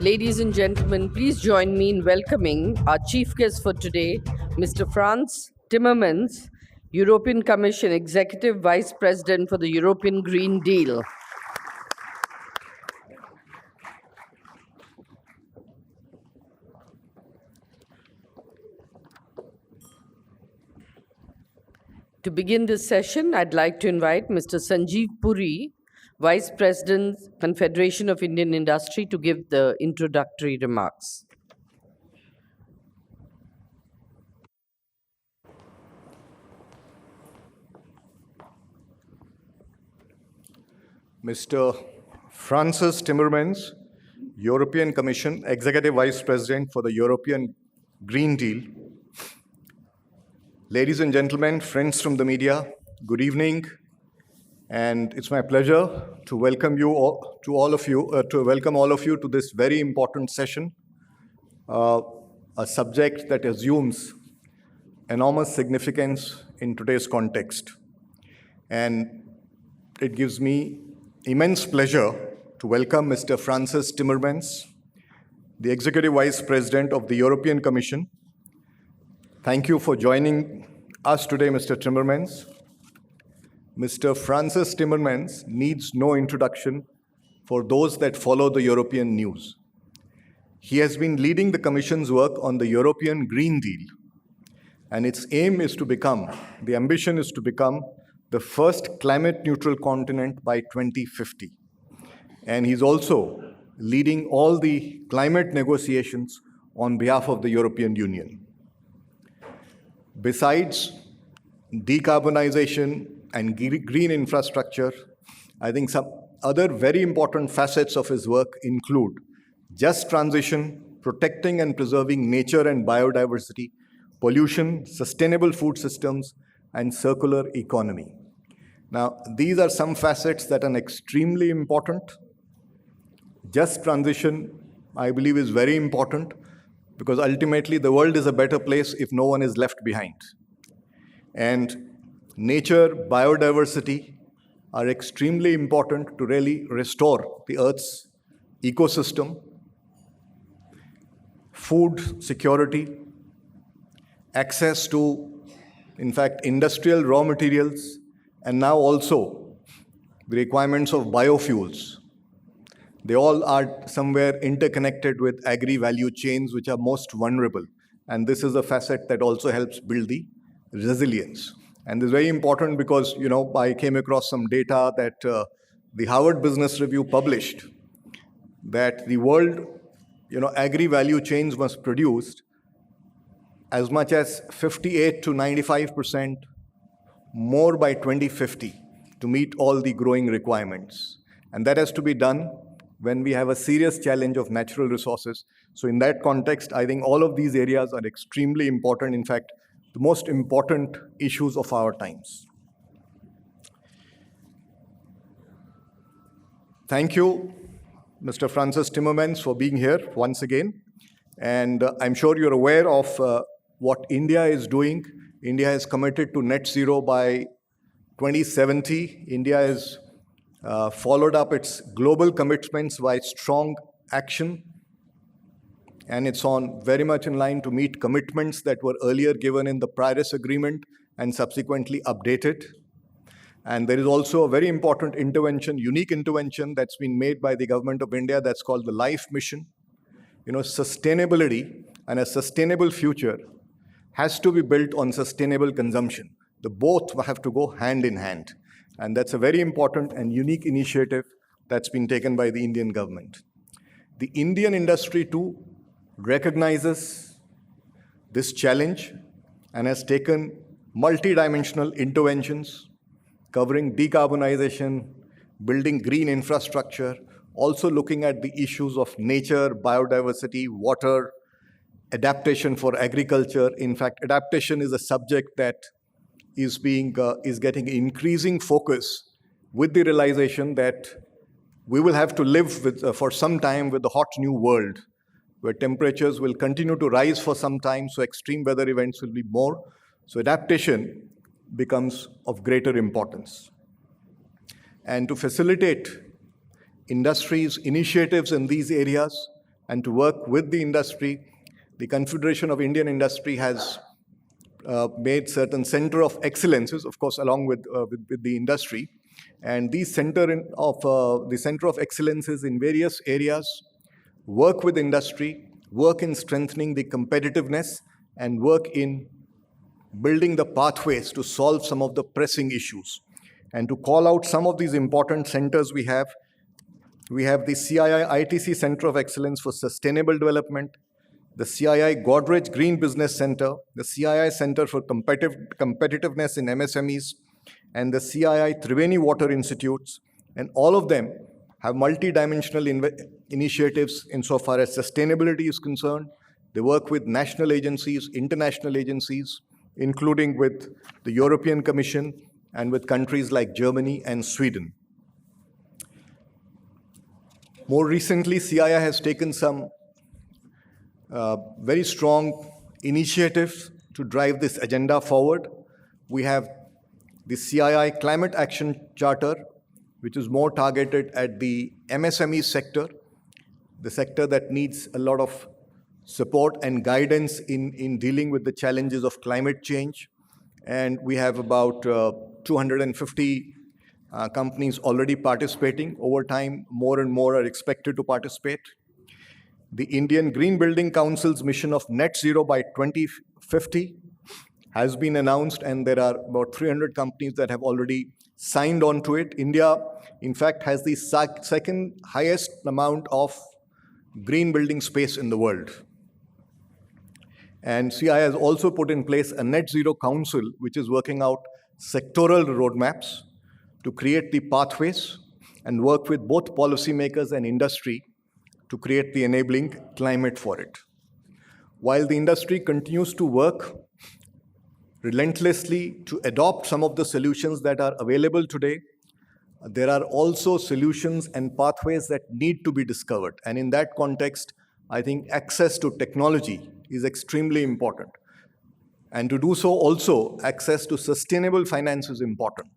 Ladies and gentlemen, please join me in welcoming our chief guest for today, Mr. Frans Timmermans, European Commission Executive Vice President for the European Green Deal. To begin this session, I'd like to invite Mr. Sanjeev Puri, Vice President, Confederation of Indian Industry, to give the introductory remarks. Mr. Frans Timmermans, European Commission Executive Vice President for the European Green Deal. Ladies and gentlemen, friends from the media, good evening. And it's my pleasure to welcome all of you to this very important session, a subject that assumes enormous significance in today's context. And it gives me immense pleasure to welcome Mr. Frans Timmermans, the Executive Vice President of the European Commission. Thank you for joining us today, Mr. Timmermans. Mr. Frans Timmermans needs no introduction for those that follow the European news. He has been leading the Commission's work on the European Green Deal, and its aim is to become, the ambition is to become the first climate-neutral continent by 2050. And he's also leading all the climate negotiations on behalf of the European Union. Besides decarbonization and green infrastructure, I think some other very important facets of his work include just transition, protecting and preserving nature and biodiversity, pollution, sustainable food systems, and circular economy. Now, these are some facets that are extremely important. Just transition, I believe, is very important because ultimately the world is a better place if no one is left behind. And nature, biodiversity are extremely important to really restore the Earth's ecosystem, food security, access to, in fact, industrial raw materials, and now also the requirements of biofuels. They all are somewhere interconnected with agri-value chains, which are most vulnerable. And this is a facet that also helps build the resilience. And this is very important because, I came across some data that the Harvard Business Review published that the world, agri-value chains must produce as much as 58 to 95% more by 2050 to meet all the growing requirements. And that has to be done when we have a serious challenge of natural resources. So in that context, I think all of these areas are extremely important. In fact, the most important issues of our times. Thank you, Mr. Frans Timmermans, for being here once again. And I'm sure you're aware of what India is doing. India is committed to net zero by 2070. India has followed up its global commitments by strong action. And it's on very much in line to meet commitments that were earlier given in the Paris Agreement and subsequently updated. And there is also a very important intervention, unique intervention that's been made by the government of India that's called the LIFE mission. Sustainability and a sustainable future has to be built on sustainable consumption. The both have to go hand in hand. And that's a very important and unique initiative that's been taken by the Indian government. The Indian industry too recognizes this challenge and has taken multidimensional interventions covering decarbonization, building green infrastructure, also looking at the issues of nature, biodiversity, water, adaptation for agriculture. In fact, adaptation is a subject that is getting increasing focus with the realization that we will have to live with, for some time with the hot new world, where temperatures will continue to rise for some time, so extreme weather events will be more. So adaptation becomes of greater importance. And to facilitate industries' initiatives in these areas, and to work with the industry. The Confederation of Indian Industry has made certain center of excellences, of course, along with the industry. And these the center of excellences in various areas work with industry, work in strengthening the competitiveness, and work in building the pathways to solve some of the pressing issues. And to call out some of these important centers we have the CII ITC Center of Excellence for Sustainable Development, the CII Godrej Green Business Center, the CII Center for Competitiveness in MSMEs, and the CII Triveni Water Institutes. And all of them have multidimensional initiatives insofar as sustainability is concerned. They work with national agencies, international agencies, including with the European Commission and with countries like Germany and Sweden. More recently, CII has taken some very strong initiatives to drive this agenda forward. We have the CII Climate Action Charter, which is more targeted at the MSME sector, the sector that needs a lot of support and guidance in dealing with the challenges of climate change. And we have about 250 companies already participating. Over time, more and more are expected to participate. The Indian Green Building Council's mission of net zero by 2050 has been announced, and there are about 300 companies that have already signed on to it. India, in fact, has the second highest amount of green building space in the world. And CII has also put in place a net zero council, which is working out sectoral roadmaps to create the pathways and work with both policymakers and industry to create the enabling climate for it. While the industry continues to work relentlessly to adopt some of the solutions that are available today, there are also solutions and pathways that need to be discovered. And in that context, I think access to technology is extremely important. And to do so also, access to sustainable finance is important.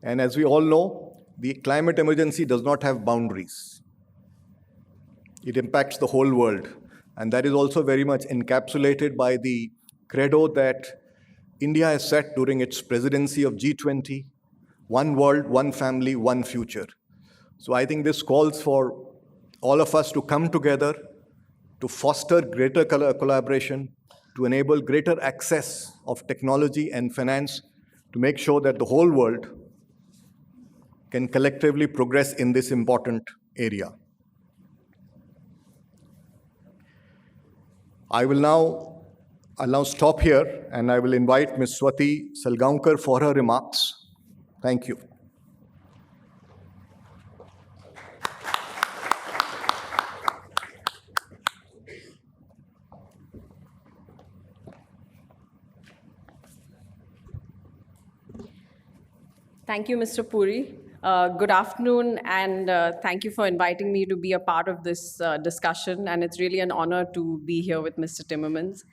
And as we all know, the climate emergency does not have boundaries. It impacts the whole world. And that is also very much encapsulated by the credo that India has set during its presidency of G20, one world, one family, one future. So I think this calls for all of us to come together to foster greater collaboration, to enable greater access of technology and finance, to make sure that the whole world can collectively progress in this important area. I'll now stop here, and I will invite Ms. Swati Salgaonkar for her remarks. Thank you. Thank you, Mr. Puri. Good afternoon, and thank you for inviting me to be a part of this discussion. And it's really an honor to be here with Mr. Timmermans.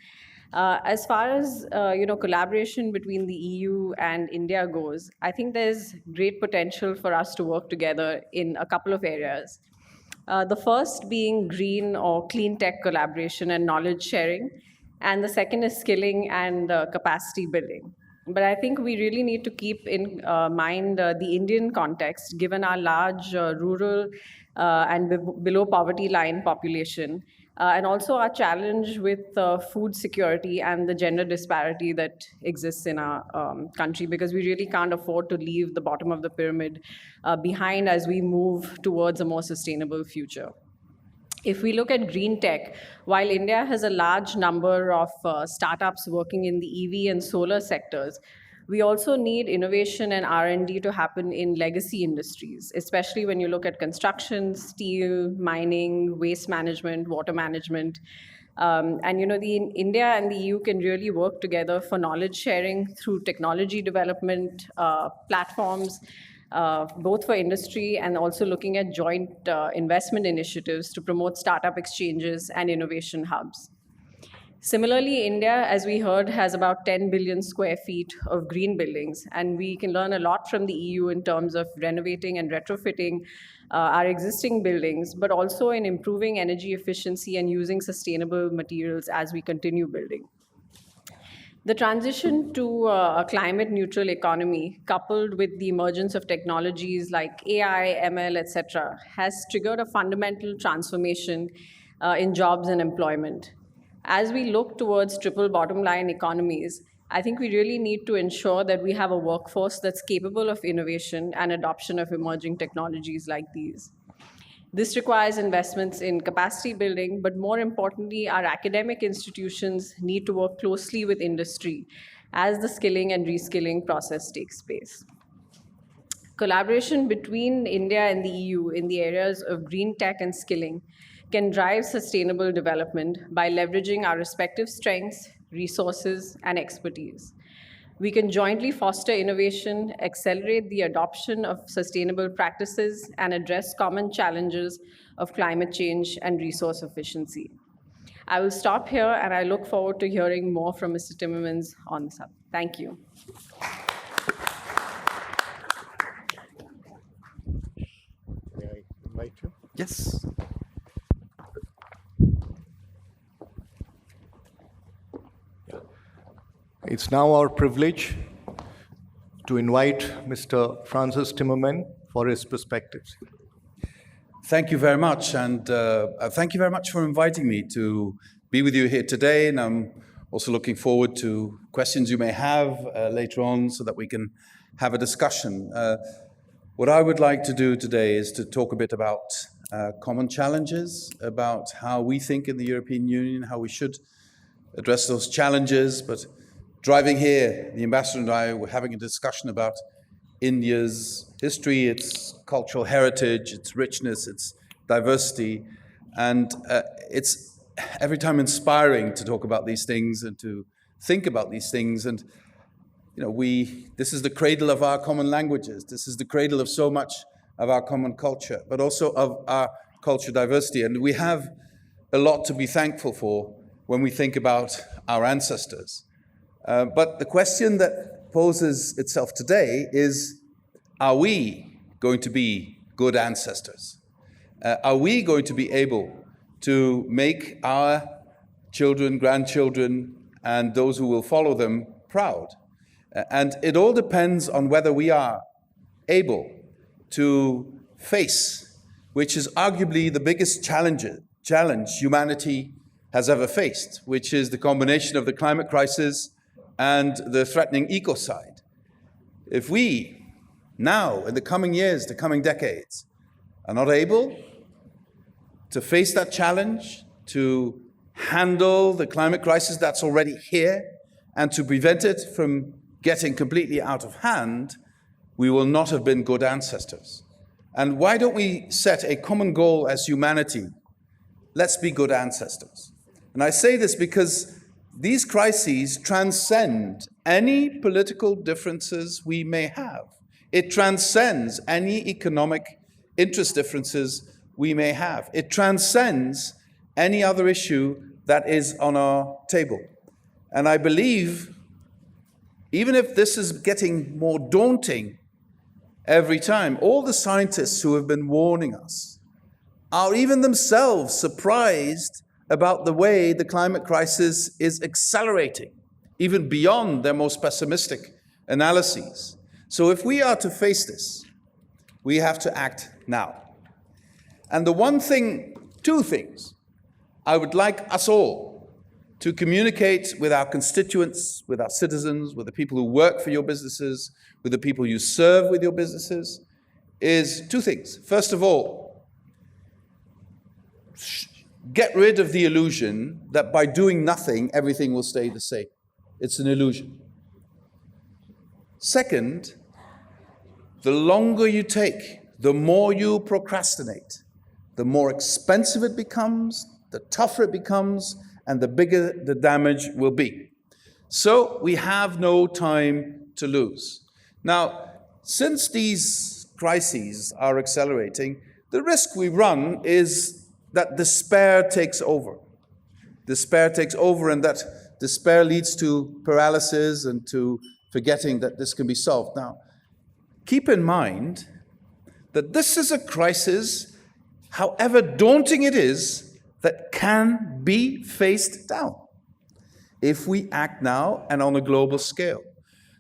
As far as collaboration between the EU and India goes, I think there's great potential for us to work together in a couple of areas. The first being green or clean tech collaboration and knowledge sharing, and the second is skilling and capacity building. But I think we really need to keep in mind the Indian context, given our large rural and below poverty line population, and also our challenge with food security and the gender disparity that exists in our country, because we really can't afford to leave the bottom of the pyramid behind as we move towards a more sustainable future. If we look at green tech, while India has a large number of startups working in the EV and solar sectors, we also need innovation and R&D to happen in legacy industries, especially when you look at construction, steel, mining, waste management, water management. India and the EU can really work together for knowledge sharing through technology development platforms, both for industry and also looking at joint investment initiatives to promote startup exchanges and innovation hubs. Similarly, India, as we heard, has about 10 billion square feet of green buildings, and we can learn a lot from the EU in terms of renovating and retrofitting our existing buildings, but also in improving energy efficiency and using sustainable materials as we continue building. The transition to a climate neutral economy, coupled with the emergence of technologies like AI, ML, etc., has triggered a fundamental transformation in jobs and employment. As we look towards triple bottom line economies, I think we really need to ensure that we have a workforce that's capable of innovation and adoption of emerging technologies like these. This requires investments in capacity building, but more importantly, our academic institutions need to work closely with industry as the skilling and reskilling process takes place. Collaboration between India and the EU in the areas of green tech and skilling can drive sustainable development by leveraging our respective strengths, resources, and expertise. We can jointly foster innovation, accelerate the adoption of sustainable practices, and address common challenges of climate change and resource efficiency. I will stop here, and I look forward to hearing more from Mr. Timmermans on this. Thank you. May I invite you? Yes. It's now our privilege to invite Mr. Francis Timmermans for his perspectives. Thank you very much, and thank you very much for inviting me to be with you here today. And I'm also looking forward to questions you may have later on so that we can have a discussion. What I would like to do today is to talk a bit about common challenges, about how we think in the European Union, how we should address those challenges. But driving here, the ambassador and I were having a discussion about India's history, its cultural heritage, its richness, its diversity. And it's every time inspiring to talk about these things and to think about these things. And you know, this is the cradle of our common languages. This is the cradle of so much of our common culture, but also of our culture diversity. And we have a lot to be thankful for when we think about our ancestors. But the question that poses itself today is, are we going to be good ancestors? Are we going to be able to make our children, grandchildren, and those who will follow them proud? And it all depends on whether we are able to face, which is arguably the biggest challenge humanity has ever faced, which is the combination of the climate crisis and the threatening ecocide. If we now, in the coming years, the coming decades, are not able to face that challenge, to handle the climate crisis that's already here, and to prevent it from getting completely out of hand, we will not have been good ancestors. And why don't we set a common goal as humanity? Let's be good ancestors. And I say this because these crises transcend any political differences we may have. It transcends any economic interest differences we may have. It transcends any other issue that is on our table. And I believe, even if this is getting more daunting every time, all the scientists who have been warning us are even themselves surprised about the way the climate crisis is accelerating, even beyond their most pessimistic analyses. So if we are to face this, we have to act now. And two things, I would like us all to communicate with our constituents, with our citizens, with the people who work for your businesses, with the people you serve with your businesses, is two things. First of all, get rid of the illusion that by doing nothing, everything will stay the same. It's an illusion. Second, the longer you take, the more you procrastinate, the more expensive it becomes, the tougher it becomes, and the bigger the damage will be. So we have no time to lose. Now, since these crises are accelerating, the risk we run is that despair takes over. despair takes over, and that despair leads to paralysis and to forgetting that this can be solved. Now, keep in mind that this is a crisis, however daunting it is, that can be faced down if we act now and on a global scale.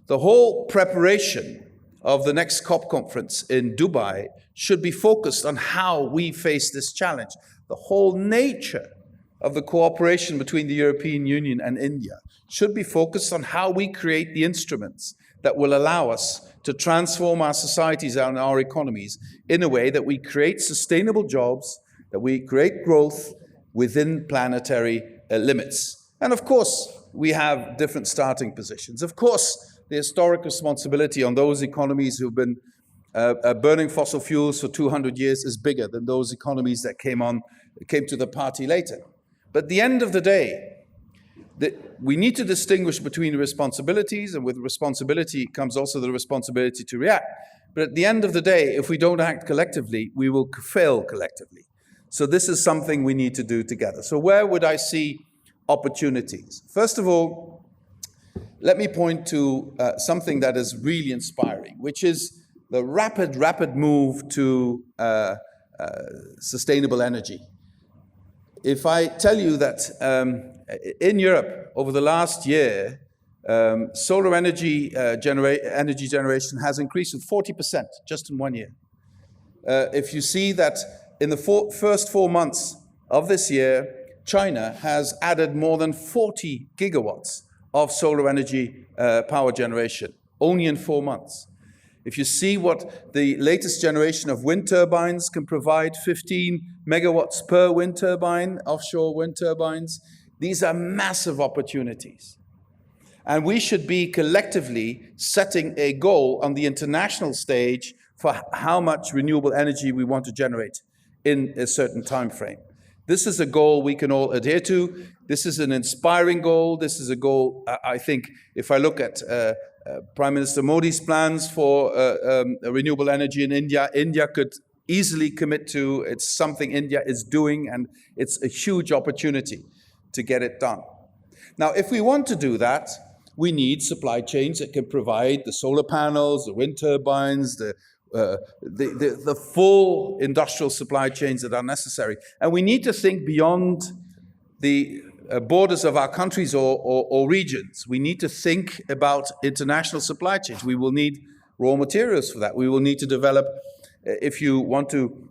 The whole preparation of the next COP conference in Dubai should be focused on how we face this challenge. The whole nature of the cooperation between the European Union and India should be focused on how we create the instruments that will allow us to transform our societies and our economies in a way that we create sustainable jobs, that we create growth within planetary limits. And of course, we have different starting positions. Of course, the historic responsibility on those economies who've been burning fossil fuels for 200 years is bigger than those economies that came to the party later. But at the end of the day, we need to distinguish between responsibilities, and with responsibility comes also the responsibility to react. But at the end of the day, if we don't act collectively, we will fail collectively. So this is something we need to do together. So where would I see opportunities? First of all, let me point to something that is really inspiring, which is the rapid move to sustainable energy. If I tell you that in Europe, over the last year, solar energy generation has increased with 40% just in 1 year. If you see that in the first 4 months of this year, China has added more than 40 gigawatts of solar energy power generation, only in 4 months. If you see what the latest generation of wind turbines can provide, 15 megawatts per wind turbine, offshore wind turbines, these are massive opportunities. And we should be collectively setting a goal on the international stage for how much renewable energy we want to generate in a certain time frame. This is a goal we can all adhere to. This is an inspiring goal. This is a goal, I think, if I look at Prime Minister Modi's plans for renewable energy in India, India could easily commit to. It's something India is doing, and it's a huge opportunity to get it done. Now, if we want to do that, we need supply chains that can provide the solar panels, the wind turbines, the full industrial supply chains that are necessary. And we need to think beyond the borders of our countries or regions. We need to think about international supply chains. We will need raw materials for that. We will need to develop, if you want to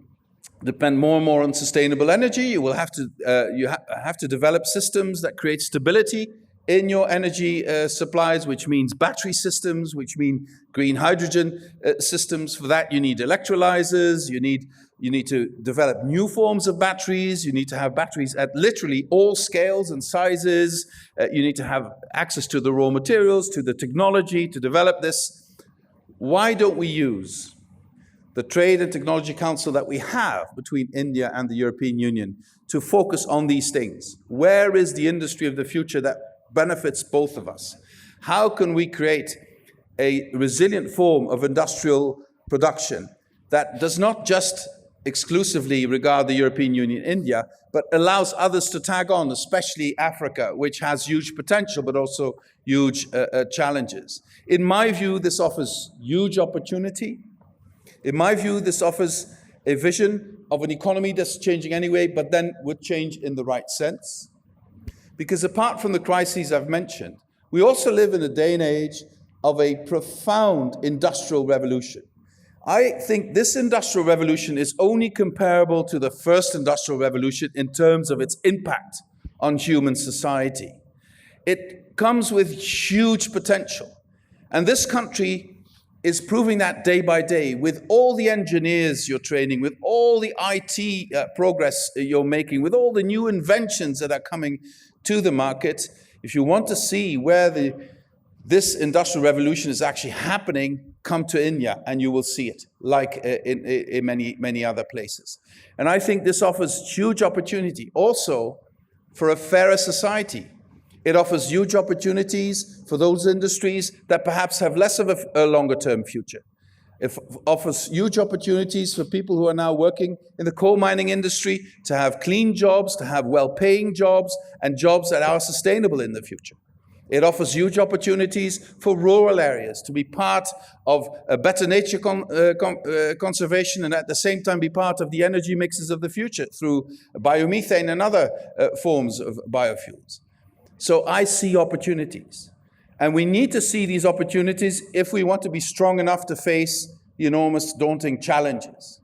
depend more and more on sustainable energy, you will have to develop systems that create stability in your energy supplies, which means battery systems, which mean green hydrogen systems. For that, you need electrolyzers. You need to develop new forms of batteries. You need to have batteries at literally all scales and sizes. You need to have access to the raw materials, to the technology to develop this. Why don't we use the Trade and Technology Council that we have between India and the European Union to focus on these things? Where is the industry of the future that benefits both of us? How can we create a resilient form of industrial production that does not just exclusively regard the European Union, India, but allows others to tag on, especially Africa, which has huge potential, but also huge challenges? In my view, this offers huge opportunity. In my view, this offers a vision of an economy that's changing anyway, but then would change in the right sense. Because apart from the crises I've mentioned, we also live in a day and age of a profound industrial revolution. I think this industrial revolution is only comparable to the first industrial revolution in terms of its impact on human society. It comes with huge potential. And this country is proving that day by day with all the engineers you're training, with all the IT progress you're making, with all the new inventions that are coming to the market. If you want to see where this industrial revolution is actually happening, come to India and you will see it, like in many other places. And I think this offers huge opportunity also for a fairer society. It offers huge opportunities for those industries that perhaps have less of a longer-term future. It offers huge opportunities for people who are now working in the coal mining industry to have clean jobs, to have well-paying jobs, and jobs that are sustainable in the future. It offers huge opportunities for rural areas to be part of a better nature conservation and at the same time be part of the energy mixes of the future through biomethane and other forms of biofuels. So I see opportunities. And we need to see these opportunities if we want to be strong enough to face the enormous, daunting challenges.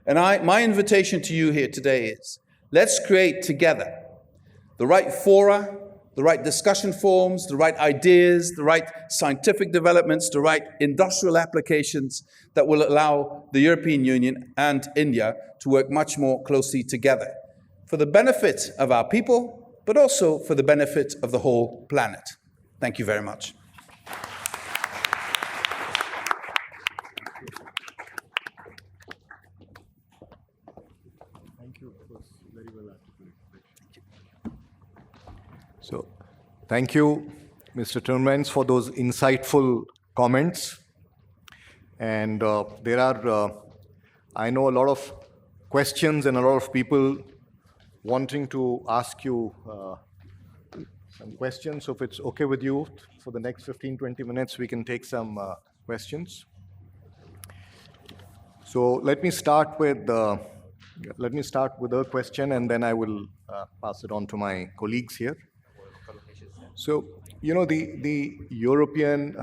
And my invitation to you here today is, let's create together the right fora, the right discussion forums, the right ideas, the right scientific developments, the right industrial applications that will allow the European Union and India to work much more closely together for the benefit of our people, but also for the benefit of the whole planet. Thank you very much. Thank you. It was very well articulated. So, thank you, Mr. Timmermans, for those insightful comments. And there are, I know, a lot of questions and a lot of people wanting to ask you some questions. So if it's okay with you, for the next 15-20 minutes, we can take some questions. So let me start with a question, and then I will pass it on to my colleagues here. So, you know, the European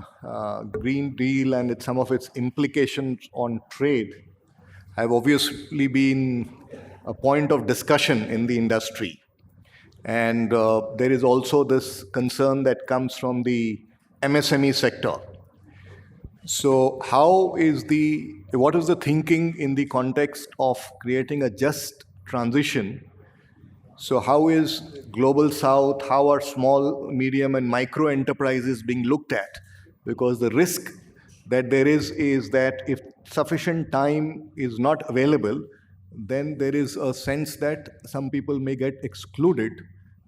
Green Deal and some of its implications on trade have obviously been a point of discussion in the industry. And there is also this concern that comes from the MSME sector. So what is the thinking in the context of creating a just transition? So how is Global South, how are small, medium and micro enterprises being looked at? Because the risk that there is that if sufficient time is not available, then there is a sense that some people may get excluded,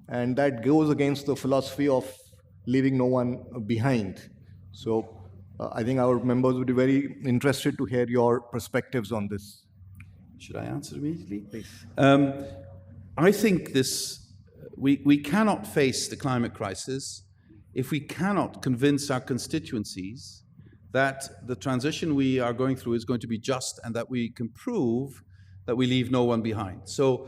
and that goes against the philosophy of leaving no one behind. So I think our members would be very interested to hear your perspectives on this. Should I answer immediately? Please. I think we cannot face the climate crisis if we cannot convince our constituencies that the transition we are going through is going to be just and that we can prove that we leave no one behind. So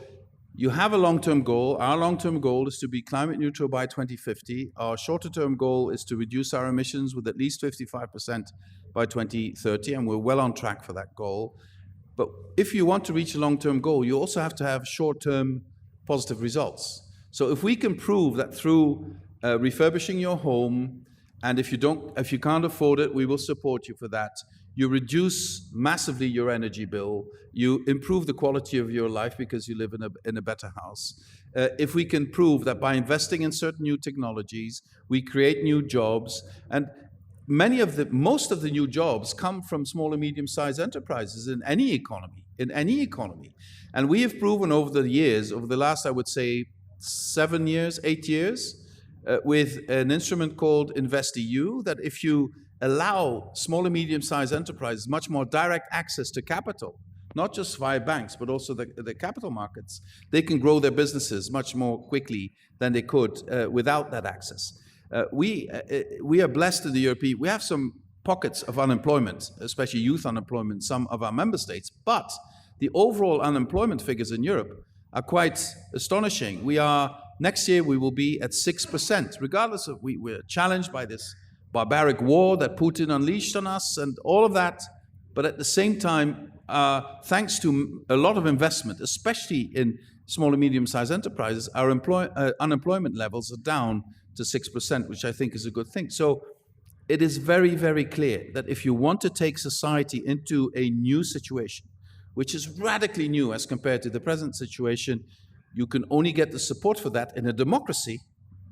you have a long-term goal. Our long-term goal is to be climate neutral by 2050. Our shorter-term goal is to reduce our emissions with at least 55% by 2030, and we're well on track for that goal. But if you want to reach a long-term goal, you also have to have short-term positive results. So if we can prove that through refurbishing your home, and if you can't afford it, we will support you for that. You reduce massively your energy bill. You improve the quality of your life because you live in a better house. If we can prove that by investing in certain new technologies, we create new jobs, and most of the new jobs come from small and medium-sized enterprises in any economy. And we have proven over the years, over the last, I would say, 7 years, 8 years, with an instrument called InvestEU, that if you allow small and medium-sized enterprises much more direct access to capital, not just via banks, but also the capital markets, they can grow their businesses much more quickly than they could without that access. We are blessed in the European, we have some pockets of unemployment, especially youth unemployment in some of our member states, but the overall unemployment figures in Europe are quite astonishing. Next year we will be at 6%, regardless of, we're challenged by this barbaric war that Putin unleashed on us and all of that. But at the same time, thanks to a lot of investment, especially in small and medium-sized enterprises, our unemployment levels are down to 6%, which I think is a good thing. So it is very, very clear that if you want to take society into a new situation, which is radically new as compared to the present situation, you can only get the support for that in a democracy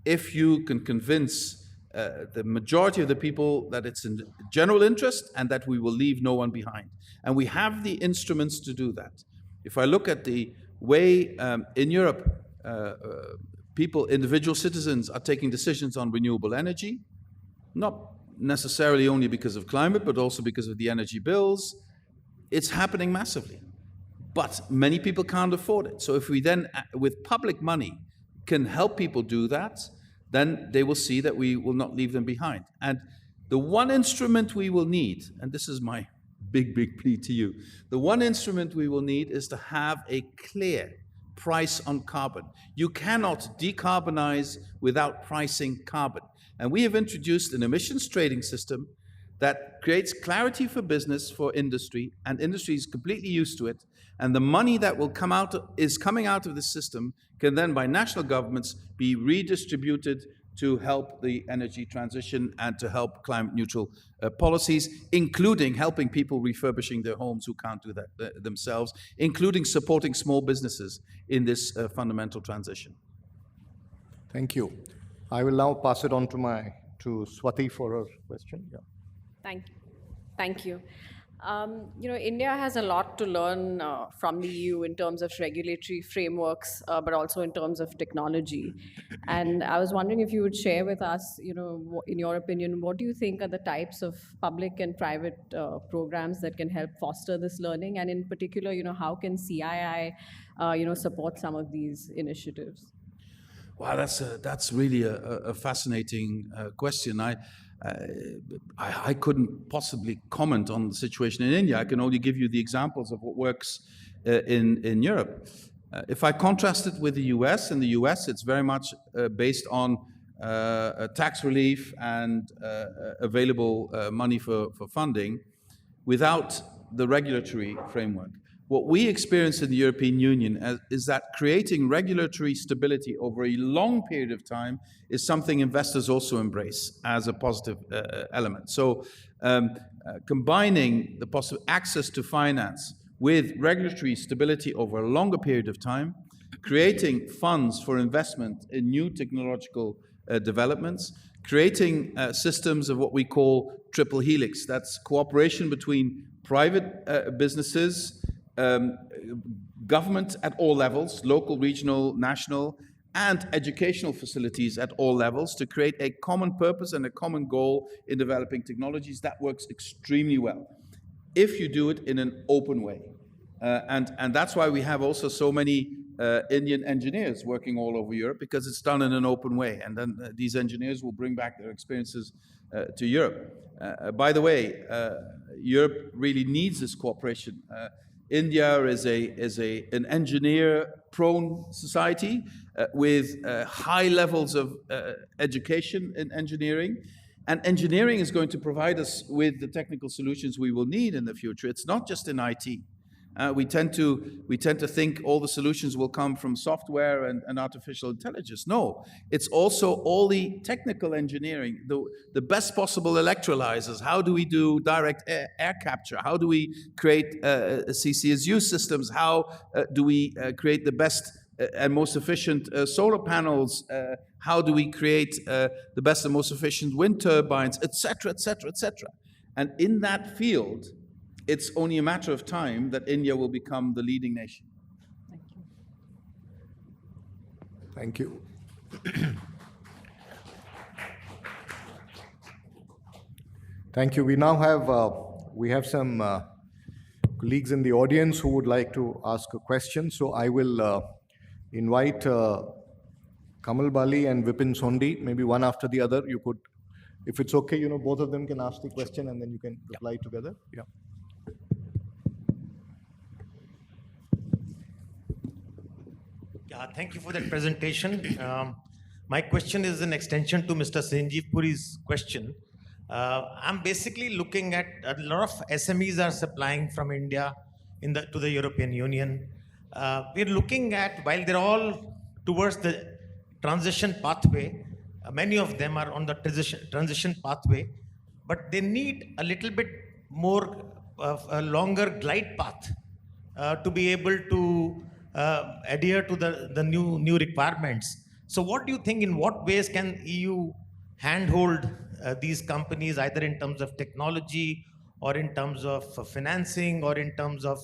if you can convince the majority of the people that it's in general interest and that we will leave no one behind. And we have the instruments to do that. If I look at the way in Europe, individual citizens are taking decisions on renewable energy, not necessarily only because of climate, but also because of the energy bills. It's happening massively. But many people can't afford it. So if we then, with public money, can help people do that, then they will see that we will not leave them behind. And the one instrument we will need, and this is my big plea to you, the one instrument we will need is to have a clear price on carbon. You cannot decarbonize without pricing carbon. And we have introduced an emissions trading system that creates clarity for business, for industry, and industry is completely used to it. And the money that will come out is coming out of the system can then, by national governments, be redistributed to help the energy transition and to help climate neutral policies, including helping people refurbishing their homes who can't do that themselves, including supporting small businesses in this fundamental transition. Thank you. I will now pass it on to Swati for her question. Yeah. Thank you. India has a lot to learn from the EU in terms of regulatory frameworks, but also in terms of technology. And I was wondering if you would share with us, in your opinion, what do you think are the types of public and private programs that can help foster this learning? And in particular, how can CII, support some of these initiatives? Wow, that's really a fascinating question. I couldn't possibly comment on the situation in India. I can only give you the examples of what works in Europe. If I contrast it with the US, in the US it's very much based on tax relief and available money for funding without the regulatory framework. What we experience in the European Union is that creating regulatory stability over a long period of time is something investors also embrace as a positive element. So combining the possible access to finance with regulatory stability over a longer period of time, creating funds for investment in new technological developments, creating systems of what we call triple helix. That's cooperation between private businesses, government at all levels, local, regional, national, and educational facilities at all levels to create a common purpose and a common goal in developing technologies. That works extremely well if you do it in an open way. And that's why we have also so many Indian engineers working all over Europe, because it's done in an open way. And then these engineers will bring back their experiences to Europe. By the way, Europe really needs this cooperation. India is an engineer-prone society with high levels of education in engineering. And engineering is going to provide us with the technical solutions we will need in the future. It's not just in IT. We tend to think all the solutions will come from software and artificial intelligence. No, it's also all the technical engineering, the best possible electrolyzers. How do we do direct air capture? How do we create CCSU systems? How do we create the best and most efficient solar panels? How do we create the best and most efficient wind turbines, et cetera, et cetera, et cetera? And in that field, it's only a matter of time that India will become the leading nation. Thank you. Thank you. We now have some colleagues in the audience who would like to ask a question. So I will invite Kamal Bali and Vipin Sondi, maybe one after the other. You could, if it's okay, both of them can ask the question and then you can reply together. Yeah. Thank you for that presentation. My question is an extension to Mr. Sanjeev Puri's question. I'm basically looking at a lot of SMEs are supplying from India to the European Union. We're looking at, while they're all towards the transition pathway, many of them are on the transition pathway, but they need a little bit more of a longer glide path to be able to adhere to the new requirements. So what do you think, in what ways can EU handhold these companies, either in terms of technology or in terms of financing or in terms of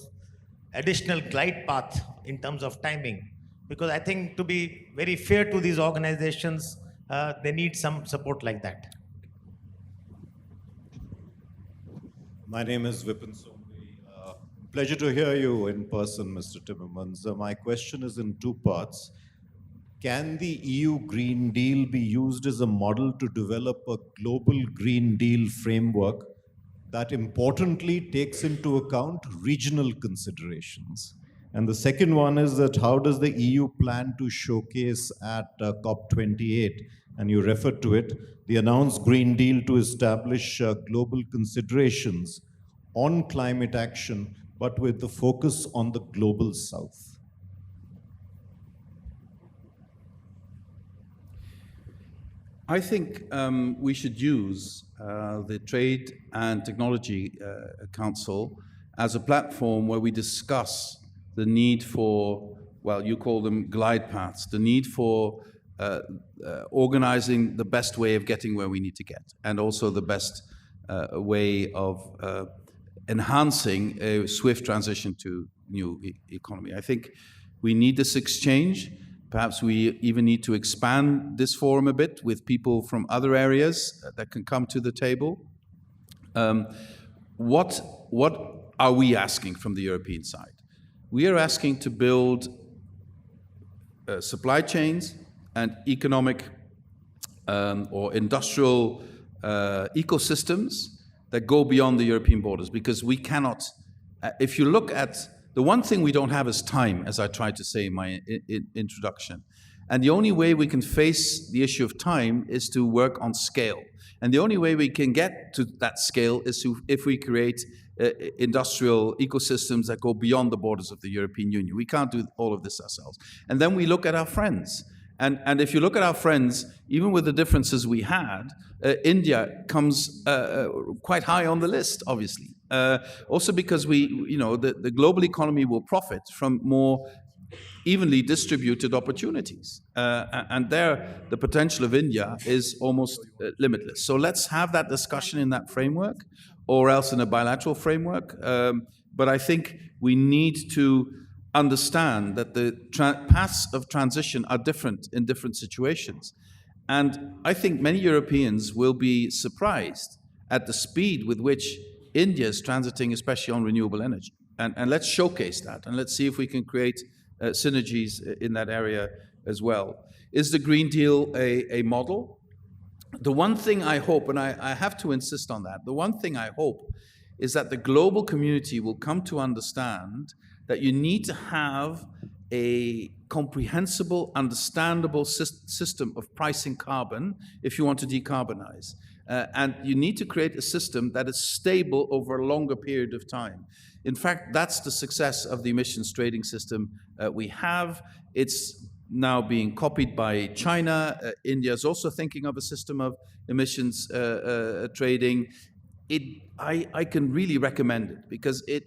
additional glide path in terms of timing? Because I think, to be very fair to these organizations, they need some support like that. My name is Vipin Somri. Pleasure to hear you in person, Mr. Timmermans. My question is in two parts. Can the EU Green Deal be used as a model to develop a global Green Deal framework that importantly takes into account regional considerations? And the second one is that how does the EU plan to showcase at COP28, and you referred to it, the announced Green Deal to establish global considerations on climate action, but with the focus on the global south? I think we should use the Trade and Technology Council as a platform where we discuss the need for, well, you call them glide paths, the need for organizing the best way of getting where we need to get, and also the best way of enhancing a swift transition to new economy. I think we need this exchange. Perhaps we even need to expand this forum a bit with people from other areas that can come to the table. What are we asking from the European side? We are asking to build supply chains and economic or industrial ecosystems that go beyond the European borders, because we cannot, if you look at, the one thing we don't have is time, as I tried to say in my introduction. And the only way we can face the issue of time is to work on scale. And the only way we can get to that scale is if we create industrial ecosystems that go beyond the borders of the European Union. We can't do all of this ourselves. And then we look at our friends. And if you look at our friends, even with the differences we had, India comes quite high on the list, obviously. Also because the global economy will profit from more evenly distributed opportunities. And there, the potential of India is almost limitless. So let's have that discussion in that framework, or else in a bilateral framework. But I think we need to understand that the paths of transition are different in different situations. And I think many Europeans will be surprised at the speed with which India is transiting, especially on renewable energy. And let's showcase that, and let's see if we can create synergies in that area as well. Is the Green Deal a model? The one thing I hope, and I have to insist on that, the one thing I hope is that the global community will come to understand that you need to have a comprehensible, understandable system of pricing carbon if you want to decarbonize. And you need to create a system that is stable over a longer period of time. In fact, that's the success of the emissions trading system we have. It's now being copied by China. India is also thinking of a system of emissions trading. I can really recommend it because it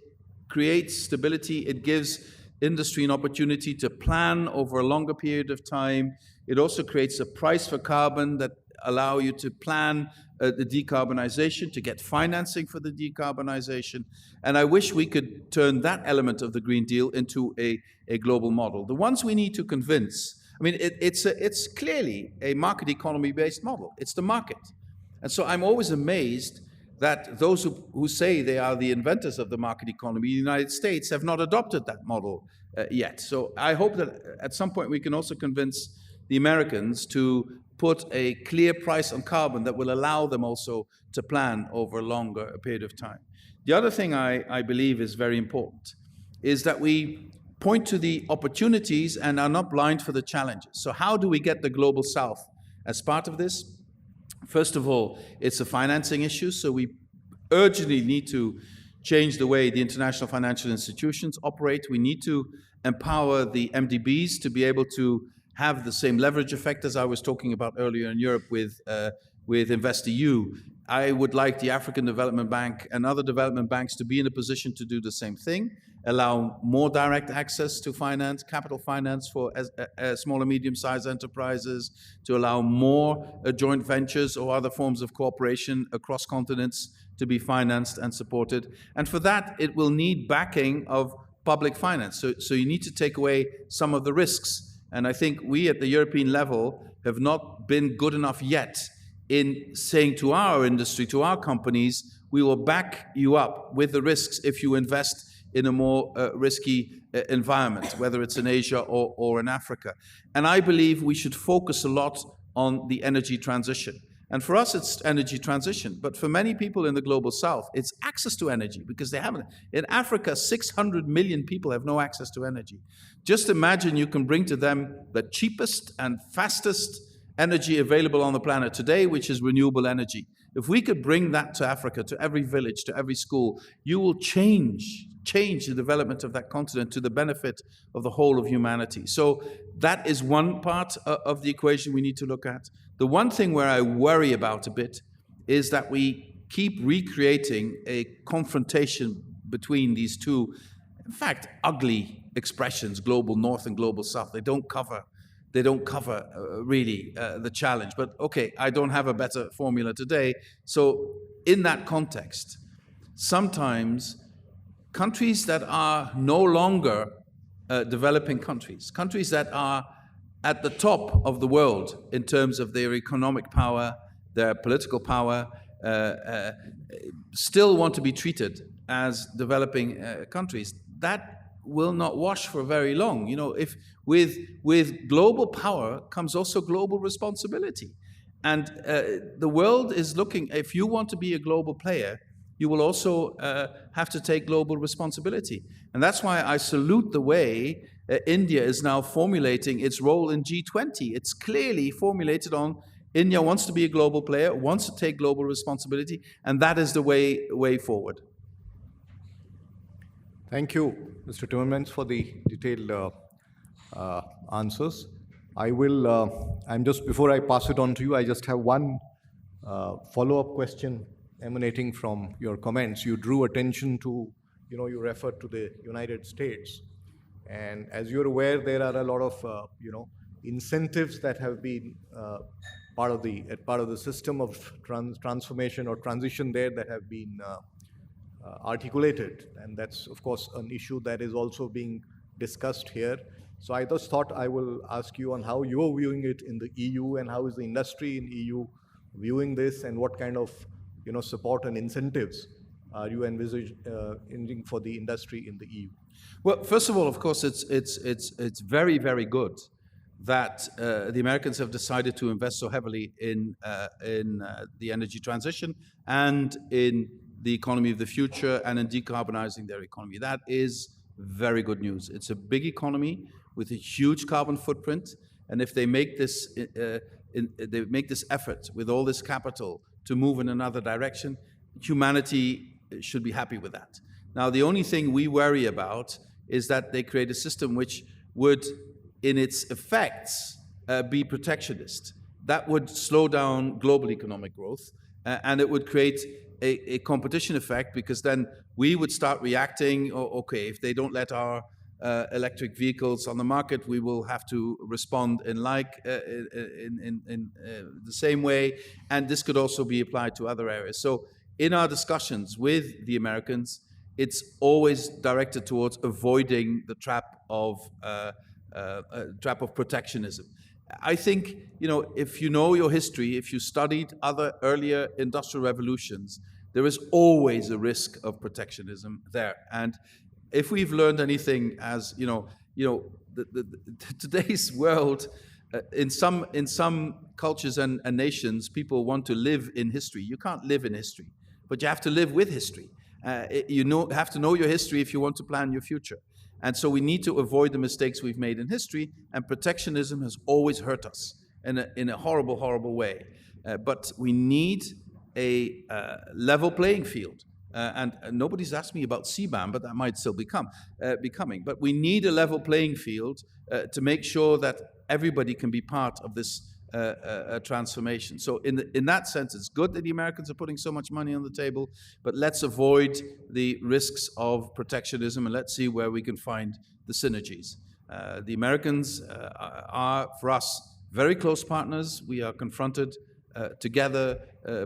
creates stability. It gives industry an opportunity to plan over a longer period of time. It also creates a price for carbon that allow you to plan the decarbonization, to get financing for the decarbonization. And I wish we could turn that element of the Green Deal into a global model. The ones we need to convince, I mean, it's clearly a market economy-based model. It's the market. And so I'm always amazed that those who say they are the inventors of the market economy in the United States have not adopted that model yet. So I hope that at some point we can also convince the Americans to put a clear price on carbon that will allow them also to plan over a longer period of time. The other thing I believe is very important is that we point to the opportunities and are not blind for the challenges. So how do we get the Global South as part of this? First of all, it's a financing issue, so we urgently need to change the way the international financial institutions operate. We need to empower the MDBs to be able to have the same leverage effect as I was talking about earlier in Europe with InvestEU. I would like the African Development Bank and other development banks to be in a position to do the same thing, allow more direct access to finance, capital finance for small and medium-sized enterprises, to allow more joint ventures or other forms of cooperation across continents to be financed and supported. And for that, it will need backing of public finance. So you need to take away some of the risks. And I think we at the European level have not been good enough yet in saying to our industry, to our companies, we will back you up with the risks if you invest in a more risky environment, whether it's in Asia or in Africa. And I believe we should focus a lot on the energy transition. And for us, it's energy transition. But for many people in the global south, it's access to energy because they haven't. In Africa, 600 million people have no access to energy. Just imagine you can bring to them the cheapest and fastest energy available on the planet today, which is renewable energy. If we could bring that to Africa, to every village, to every school, you will change the development of that continent to the benefit of the whole of humanity. So that is one part of the equation we need to look at. The one thing where I worry about a bit is that we keep recreating a confrontation between these two, in fact, ugly expressions, global north and global south. They don't cover really the challenge. But okay, I don't have a better formula today. So in that context, sometimes countries that are no longer developing countries, countries that are at the top of the world in terms of their economic power, their political power, still want to be treated as developing countries. That will not wash for very long. You know, if with global power comes also global responsibility. And the world is looking, if you want to be a global player, you will also have to take global responsibility. And that's why I salute the way India is now formulating its role in G20. It's clearly formulated on India wants to be a global player, wants to take global responsibility, and that is the way forward. Thank you, Mr. Timmermans, for the detailed answers. Before I pass it on to you, I just have one follow-up question emanating from your comments. You drew attention to, you referred to the United States. And as you're aware, there are a lot of, incentives that have been part of the system of transformation or transition there that have been articulated. And that's, of course, an issue that is also being discussed here. So I just thought I will ask you on how you're viewing it in the EU and how is the industry in EU viewing this and what kind of support and incentives are you envisaging for the industry in the EU? Well, first of all, of course, it's very, very good that the Americans have decided to invest so heavily in the energy transition and in the economy of the future and in decarbonizing their economy. That is very good news. It's a big economy with a huge carbon footprint, and if they make this effort with all this capital to move in another direction, humanity should be happy with that. Now, the only thing we worry about is that they create a system which would, in its effects, be protectionist. That would slow down global economic growth, and it would create a competition effect, because then we would start reacting, okay, if they don't let our electric vehicles on the market, we will have to respond in the same way, and this could also be applied to other areas. So in our discussions with the Americans, it's always directed towards avoiding the trap of protectionism. I think, if you know your history, if you studied other earlier industrial revolutions, there is always a risk of protectionism there. And if we've learned anything, as today's world, in some cultures and nations, people want to live in history. You can't live in history, but you have to live with history. You have to know your history if you want to plan your future. And so we need to avoid the mistakes we've made in history, and protectionism has always hurt us in a horrible, horrible way. But we need a level playing field. And nobody's asked me about CBAM, but that might still be coming. But we need a level playing field to make sure that everybody can be part of this transformation. So in that sense, it's good that the Americans are putting so much money on the table, but let's avoid the risks of protectionism, and let's see where we can find the synergies. The Americans are, for us, very close partners. We are confronted together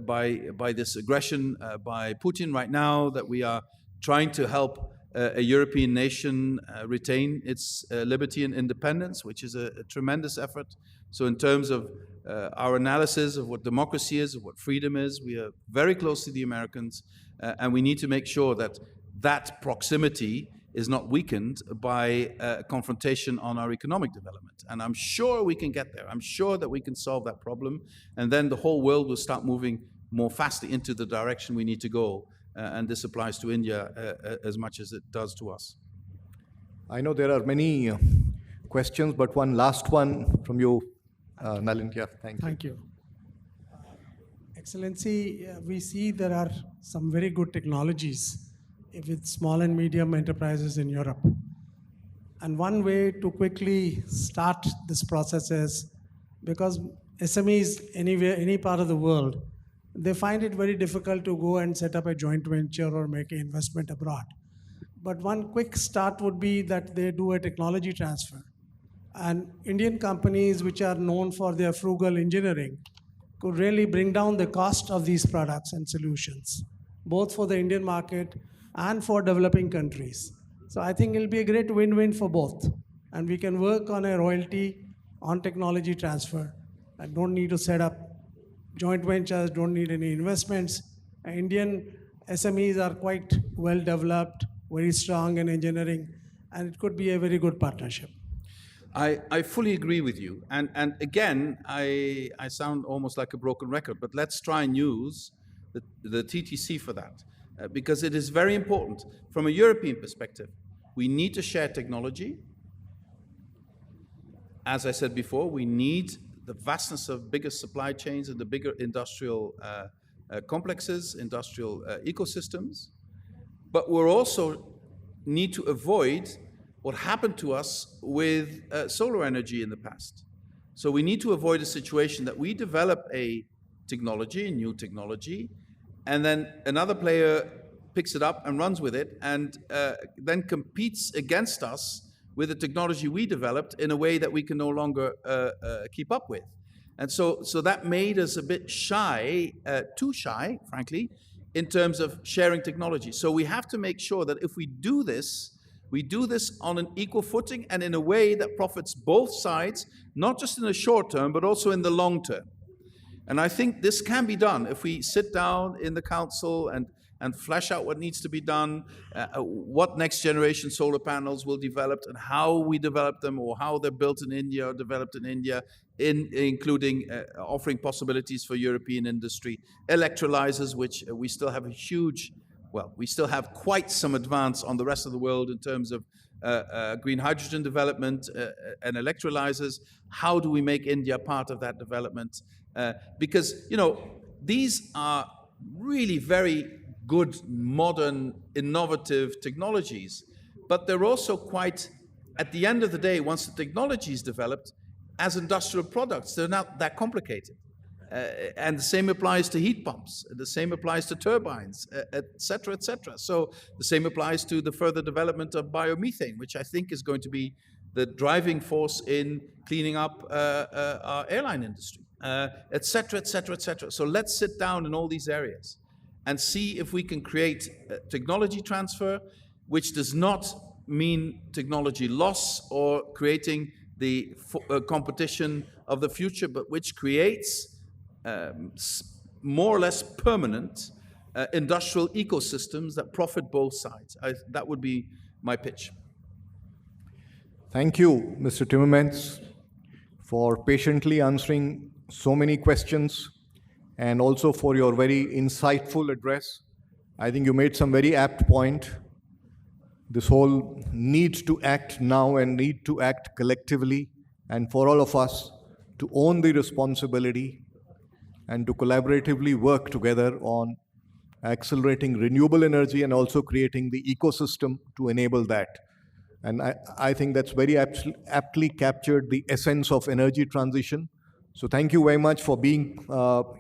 by this aggression by Putin right now, that we are trying to help a European nation retain its liberty and independence, which is a tremendous effort. So in terms of our analysis of what democracy is, of what freedom is, we are very close to the Americans, and we need to make sure that that proximity is not weakened by confrontation on our economic development. And I'm sure we can get there. I'm sure that we can solve that problem, and then the whole world will start moving more fastly into the direction we need to go. And this applies to India as much as it does to us. I know there are many questions, but one last one from you, Nalin. Yeah, thank you. Thank you. Excellency, we see there are some very good technologies with small and medium enterprises in Europe. And one way to quickly start this process is, because SMEs anywhere, any part of the world, they find it very difficult to go and set up a joint venture or make an investment abroad. But one quick start would be that they do a technology transfer. And Indian companies, which are known for their frugal engineering, could really bring down the cost of these products and solutions, both for the Indian market and for developing countries. So I think it'll be a great win-win for both. And we can work on a royalty on technology transfer. I don't need to set up joint ventures, don't need any investments. Indian SMEs are quite well developed, very strong in engineering, and it could be a very good partnership. I fully agree with you. And again, I sound almost like a broken record, but let's try and use the TTC for that. Because it is very important. From a European perspective, we need to share technology. As I said before, we need the vastness of bigger supply chains and the bigger industrial complexes, industrial ecosystems. But we also need to avoid what happened to us with solar energy in the past. So we need to avoid a situation that we develop a technology, a new technology, and then another player picks it up and runs with it and then competes against us with the technology we developed in a way that we can no longer keep up with. And so that made us a bit shy, too shy, frankly, in terms of sharing technology. So we have to make sure that if we do this on an equal footing and in a way that profits both sides, not just in the short term, but also in the long term. And I think this can be done if we sit down in the council and flesh out what needs to be done, what next generation solar panels will develop and how we develop them, or how they're built in India or developed in India, including offering possibilities for European industry. Electrolyzers, which we still have we still have quite some advance on the rest of the world in terms of green hydrogen development and electrolyzers. How do we make India part of that development? Because, these are really very good, modern, innovative technologies, but they're also quite, at the end of the day, once the technology is developed, as industrial products, they're not that complicated. And the same applies to heat pumps, the same applies to turbines, et cetera, et cetera. So the same applies to the further development of biomethane, which I think is going to be the driving force in cleaning up our airline industry, et cetera, et cetera, et cetera. So let's sit down in all these areas and see if we can create technology transfer, which does not mean technology loss or creating the competition of the future, but which creates more or less permanent industrial ecosystems that profit both sides. That would be my pitch. Thank you, Mr. Timmermans, for patiently answering so many questions and also for your very insightful address. I think you made some very apt point. This whole need to act now and need to act collectively, and for all of us to own the responsibility and to collaboratively work together on accelerating renewable energy and also creating the ecosystem to enable that. And I think that's very aptly captured the essence of energy transition. So thank you very much for being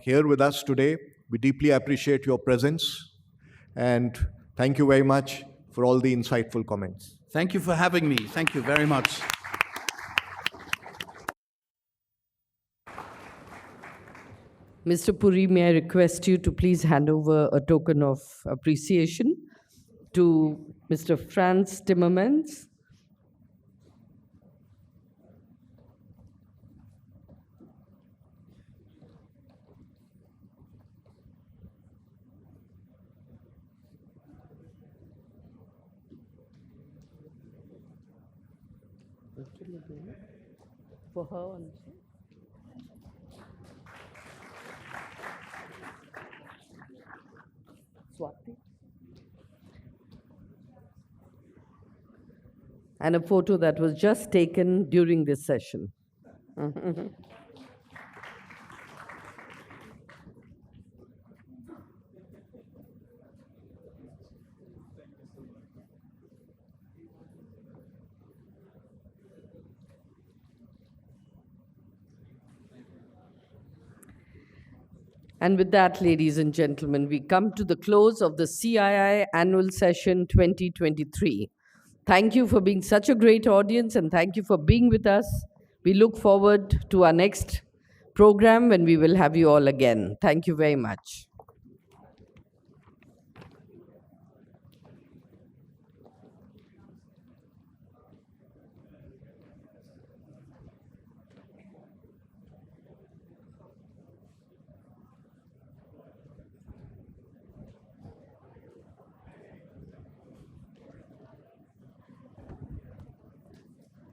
here with us today. We deeply appreciate your presence. And thank you very much for all the insightful comments. Thank you for having me. Thank you very much. Mr. Puri, may I request you to please hand over a token of appreciation to Mr. Frans Timmermans. For her also. Swati. And a photo that was just taken during this session. And with that, ladies and gentlemen, we come to the close of the CII Annual Session 2023. Thank you for being such a great audience, and thank you for being with us. We look forward to our next program when we will have you all again. Thank you very much.